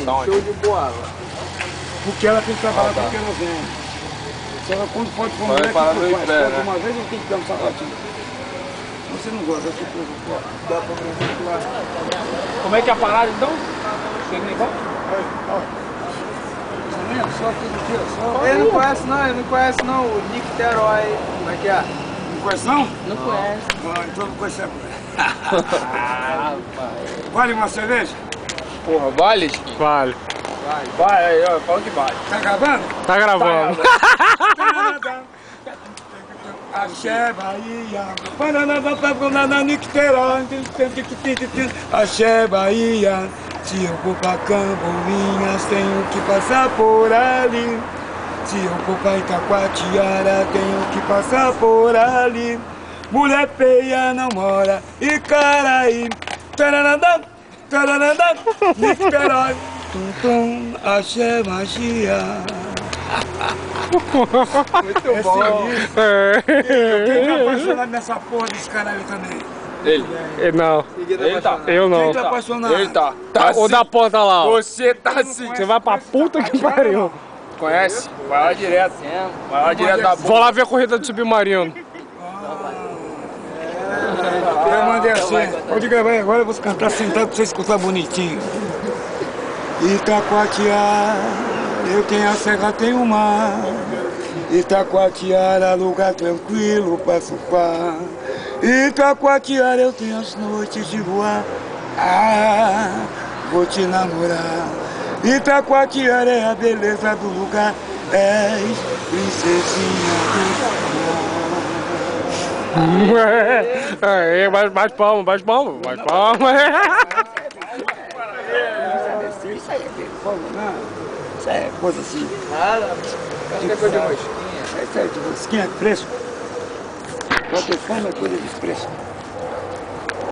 Show de bola. Porque ela tem que trabalhar com querosene. Se ela quando pode pôr mulher, uma vez eu tenho que dar um sapatinho. Você não gosta, dá pra ver lá. Como é que é a parada então? Chega nem volta? Só aquele aqui, ó. Ele não conhece não, o Niterói. Como é que é? Não conhece não? Não conhece. Ah, então não conhece a Vale uma cerveja? Porra, vale, Skin? Vale. Vai, aí, ó, fala que vale. Tá gravando? Tá gravando. Axé, Bahia, Paraná, Niterói, Axé, Bahia, se eu for pra Camboinhas, tenho que passar por ali. Se eu for pra Itacoatiara, tenho que passar por ali. Mulher feia não mora, Icaraí, taranadã, Niterói, tum, axé, magia. Muito bom. Quem tá apaixonado nessa porra desse caralho também? Ele. Não. Ele tá. Eu não. Quem tá apaixonado? Ele tá. O da ponta lá, ó. Você tá assim. Você vai pra puta que pariu. Conhece? Vai lá direto. Vai lá direto da Vou lá ver a corrida do submarino. Eu mandei assim, pode gravar aí agora, eu vou cantar sentado pra você escutar bonitinho. Itacoatiara, eu tenho a serra, tenho o mar. Itacoatiara, lugar tranquilo pra surfar. Itacoatiara, eu tenho as noites de luar. Ah, vou te namorar. Itacoatiara é a beleza do lugar. És princesinha do Bate palma, bate palma, bate palma. Isso aí é fogo, não. Isso é coisa assim. Acho que é coisa de mosquinha. Isso é de mosquinha, fresco. Qualquer forma é coisa de fresco.